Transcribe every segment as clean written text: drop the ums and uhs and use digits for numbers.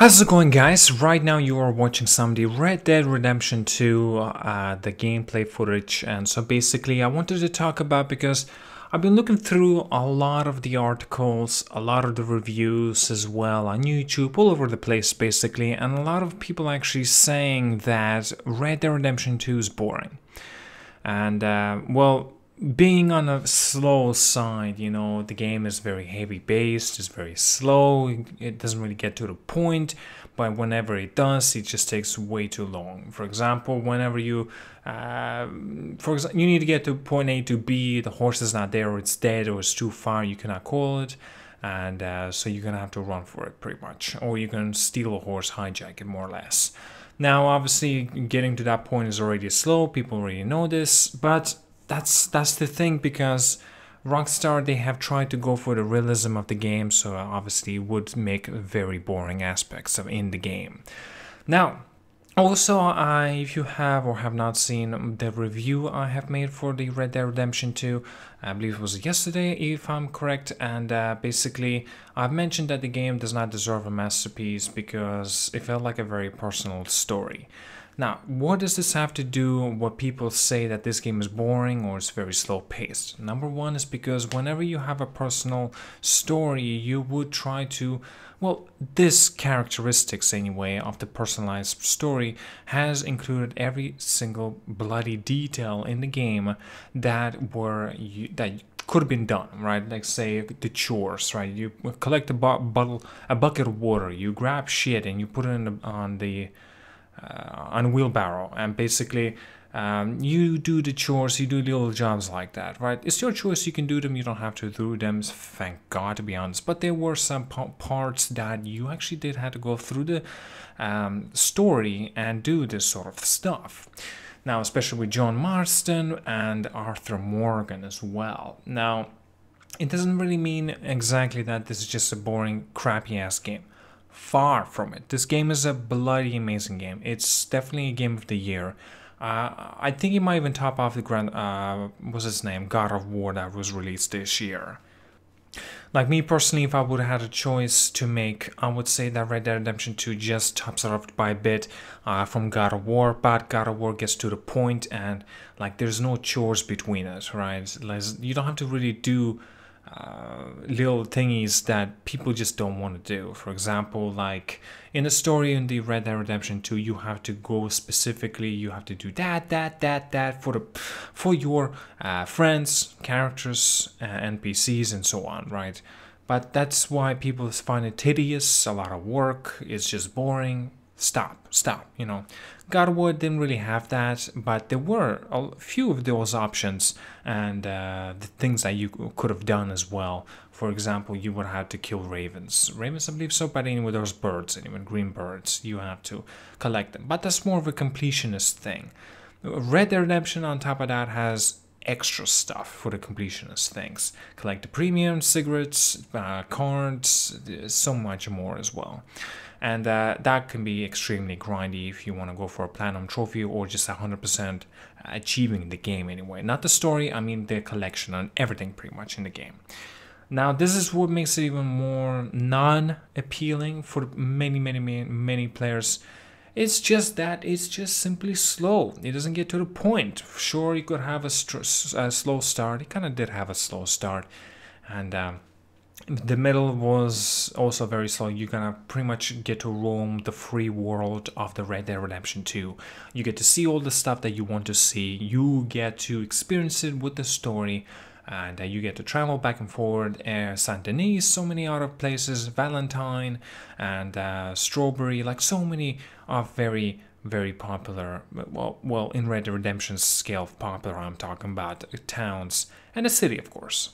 How's it going, guys? Right now you are watching some of the Red Dead Redemption 2 the gameplay footage, and so basically I wanted to talk about because I've been looking through a lot of the articles, a lot of the reviews as well on YouTube, all over the place basically, and a lot of people actually saying that Red Dead Redemption 2 is boring. And well, being on a slow side, you know, the game is very heavy paced, it's very slow, it doesn't really get to the point, but whenever it does, it just takes way too long. For example, whenever you need to get to point A to B, the horse is not there, or it's dead, or it's too far, you cannot call it, and so you're gonna have to run for it pretty much, or you can steal a horse, hijack it more or less. Now, obviously, getting to that point is already slow, people already know this, but that's the thing, because Rockstar, they have tried to go for the realism of the game, so obviously it would make very boring aspects in the game. Now, also, if you have or have not seen the review I have made for the Red Dead Redemption 2, I believe it was yesterday if I'm correct, and basically I've mentioned that the game does not deserve a masterpiece because it felt like a very personal story. Now, what does this have to do with what people say that this game is boring or it's very slow paced? Number one is because whenever you have a personal story, you would try to, well, this characteristics anyway of the personalized story has included every single bloody detail in the game that could have been done, right? Like, say, the chores, right? You collect a bucket of water, you grab shit and you put it on a wheelbarrow, and basically you do the chores, you do little jobs like that, right? It's your choice, you can do them, you don't have to do them, thank God, to be honest. But there were some parts that you actually did have to go through the story and do this sort of stuff. Now, especially with John Marston and Arthur Morgan as well. Now, it doesn't really mean exactly that this is just a boring, crappy ass game. Far from it. This game is a bloody amazing game. It's definitely a game of the year. I think it might even top off the what's his name, God of War, that was released this year. Like me personally, if I would have had a choice to make, I would say that Red Dead Redemption 2 just tops it up by a bit from God of War, but God of War gets to the point, and like there's no chores between it, right? You don't have to really do little thingies that people just don't want to do. For example, like in the story in the Red Dead Redemption 2, you have to go specifically, you have to do that for your friends, characters, NPCs, and so on, right? But that's why people find it tedious, a lot of work, it's just boring. Stop, you know. God of War didn't really have that, but there were a few of those options and the things that you could have done as well. For example, you would have to kill ravens. Ravens, I believe so, but anyway, those birds, anyway, green birds, you have to collect them. But that's more of a completionist thing. Red Dead Redemption, on top of that, has extra stuff for the completionist things. Collect the premium, cigarettes, cards, so much more as well. And that can be extremely grindy if you want to go for a platinum trophy or just 100% achieving the game anyway. Not the story, I mean the collection and everything pretty much in the game. Now, this is what makes it even more non-appealing for many players. It's just that it's just simply slow. It doesn't get to the point. Sure, you could have a slow start. It kind of did have a slow start. And the middle was also very slow. You're gonna pretty much get to roam the free world of the Red Dead Redemption 2. You get to see all the stuff that you want to see. You get to experience it with the story. And you get to travel back and forward. Saint Denis, so many other places, Valentine and Strawberry, like so many are very popular. Well, in Red Dead Redemption's scale of popular, I'm talking about towns and a city, of course.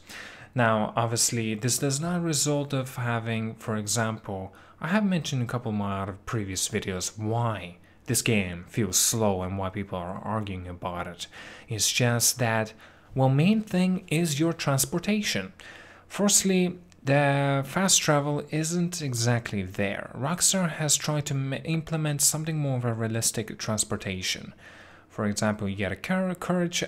Now, obviously, this does not result of having, for example, I have mentioned a couple of my other previous videos why this game feels slow and why people are arguing about it. It's just that, well, main thing is your transportation. Firstly, the fast travel isn't exactly there. Rockstar has tried to implement something more of a realistic transportation. For example, you get a carriage,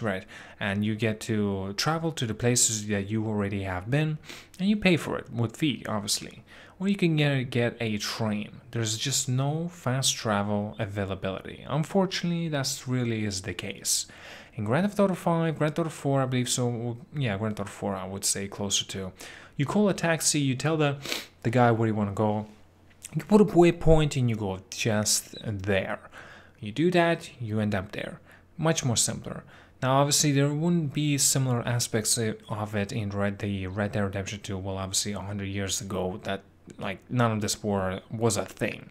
right? And you get to travel to the places that you already have been, and you pay for it with fee, obviously. or you can get a train. There's just no fast travel availability. Unfortunately, that's really is the case. In Grand Theft Auto 5, Grand Theft Auto 4, I believe so. Yeah, Grand Theft Auto 4, I would say closer to. You call a taxi, you tell the guy where you want to go. You put a waypoint and you go just there. You do that, you end up there. Much more simpler. Now, obviously, there wouldn't be similar aspects of it in Red Dead Redemption 2. Well, obviously, 100 years ago, that like none of this was a thing,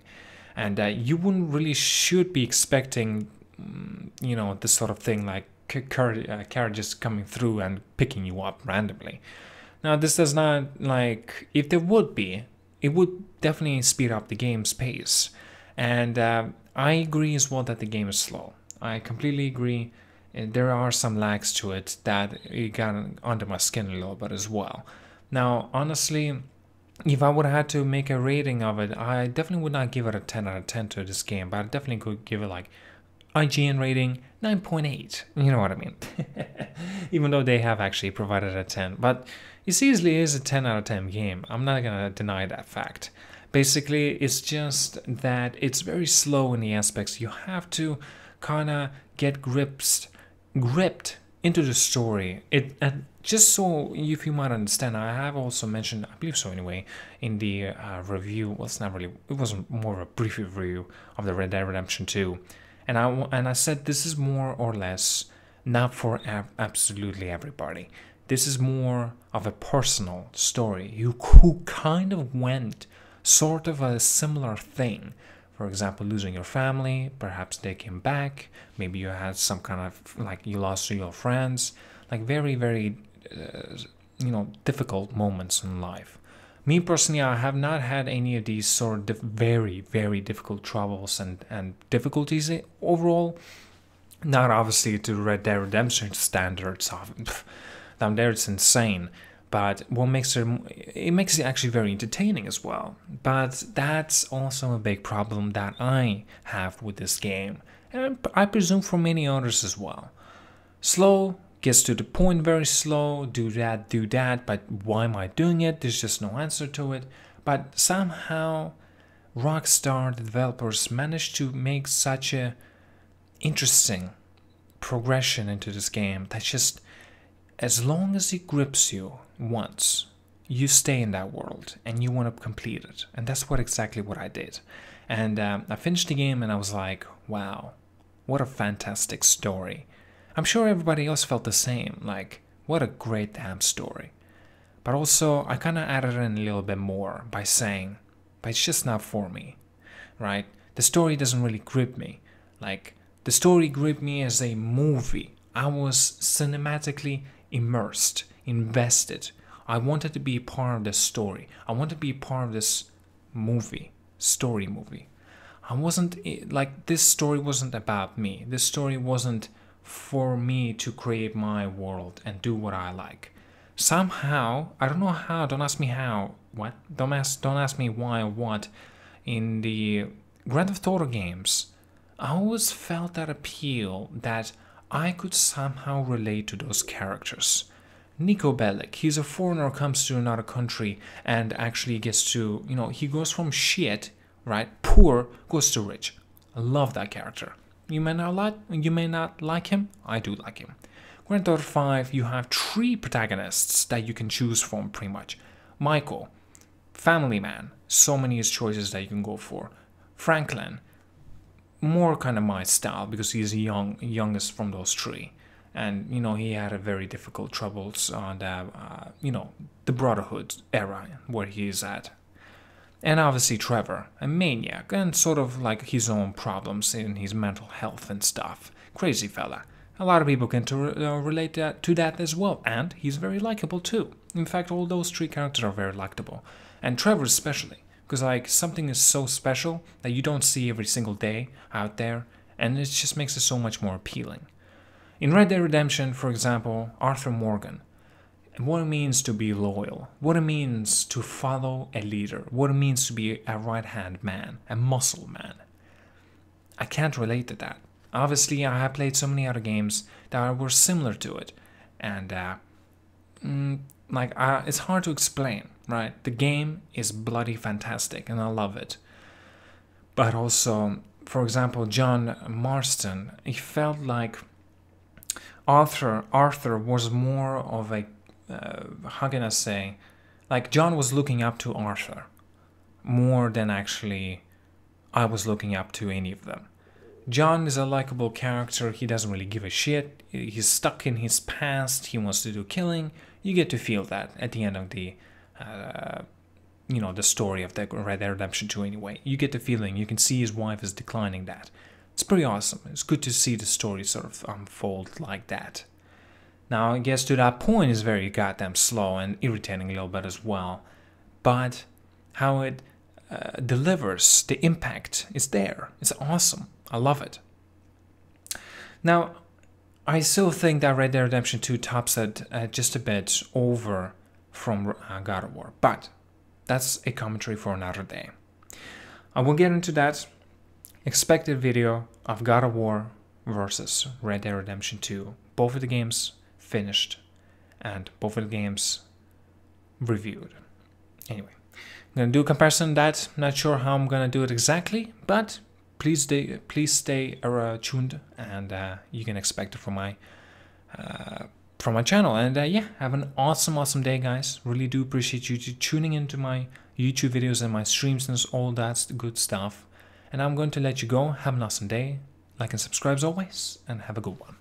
and you wouldn't really should be expecting, this sort of thing like carriages coming through and picking you up randomly. Now, this does not like if there would be, it would definitely speed up the game's pace, and I agree as well that the game is slow. I completely agree. There are some lags to it that it got under my skin a little bit as well. Now, honestly, if I would have had to make a rating of it, I definitely would not give it a 10 out of 10 to this game, but I definitely could give it like IGN rating 9.8. You know what I mean? Even though they have actually provided a 10, but it easily is a 10 out of 10 game. I'm not gonna deny that fact. Basically, it's just that it's very slow in the aspects. You have to kind of get gripped into the story. And just so if you might understand, I have also mentioned, I believe so anyway, in the review. Well, it's not really. It wasn't more of a brief review of the Red Dead Redemption 2, and I said this is more or less not for absolutely everybody. This is more of a personal story. Who kind of went sort of a similar thing. For example, losing your family, perhaps they came back, maybe you had some kind of, like, you lost your friends, like very, very, difficult moments in life. Me personally, I have not had any of these sort of very, very difficult troubles and difficulties overall. Not obviously to Red Dead Redemption standards, down there it's insane. But what makes it makes it actually very entertaining as well. But that's also a big problem that I have with this game, and I presume for many others as well. Slow, gets to the point very slow, do that, but why am I doing it? There's just no answer to it. But somehow Rockstar, the developers, managed to make such a interesting progression into this game that just, as long as it grips you once, you stay in that world and you want to complete it. And that's exactly what I did. And I finished the game and I was like, wow, what a fantastic story. I'm sure everybody else felt the same, like, what a great damn story. But also, I kind of added in a little bit more by saying, but it's just not for me, right? The story doesn't really grip me. Like, the story gripped me as a movie. I was cinematically immersed, invested. I wanted to be a part of this story. I wanted to be a part of this story movie. I wasn't, like, this story wasn't about me. This story wasn't for me to create my world and do what I like. Somehow, I don't know how, don't ask me how, what? Don't ask me why or what. In the Grand Theft Auto games, I always felt that appeal that I could somehow relate to those characters. Nico Bellic, he's a foreigner, comes to another country and actually gets to, he goes from shit, right, poor, goes to rich. I love that character. You may not like him, I do like him. Grand Theft Auto 5, you have 3 protagonists that you can choose from pretty much. Michael, family man, so many choices that you can go for. Franklin, more kind of my style because he's the youngest from those 3. And, he had a very difficult troubles on the Brotherhood era where he is at. And obviously Trevor, a maniac, and sort of like his own problems in his mental health and stuff. Crazy fella. A lot of people can relate to that as well, and he's very likable too. In fact, all those 3 characters are very likable. And Trevor especially, because like something is so special that you don't see every single day out there, and it just makes it so much more appealing. In Red Dead Redemption, for example, Arthur Morgan, what it means to be loyal, what it means to follow a leader, what it means to be a right-hand man, a muscle man. I can't relate to that. Obviously, I have played so many other games that were similar to it, and it's hard to explain. right? The game is bloody fantastic and I love it. But also, for example, John Marston, he felt like Arthur was more of a, how can I say, like John was looking up to Arthur more than actually I was looking up to any of them. John is a likable character, he doesn't really give a shit, he's stuck in his past, he wants to do killing. You get to feel that at the end of the, the story of the Red Dead Redemption 2 anyway. You get the feeling, you can see his wife is declining that. It's pretty awesome, it's good to see the story sort of unfold like that. Now, it gets to that point is very goddamn slow and irritating a little bit as well. But how it delivers, the impact is there. It's awesome. I love it. Now, I still think that Red Dead Redemption 2 tops it just a bit over from God of War. But that's a commentary for another day. I will get into that expected video of God of War versus Red Dead Redemption 2. Both of the games finished and both of the games reviewed. Anyway, I'm going to do a comparison of that. Not sure how I'm going to do it exactly, but please stay tuned and you can expect it from my channel. And yeah, have an awesome day, guys. Really do appreciate you tuning into my YouTube videos and my streams and all that good stuff. And I'm going to let you go. Have an awesome day. Like and subscribe as always, and have a good one.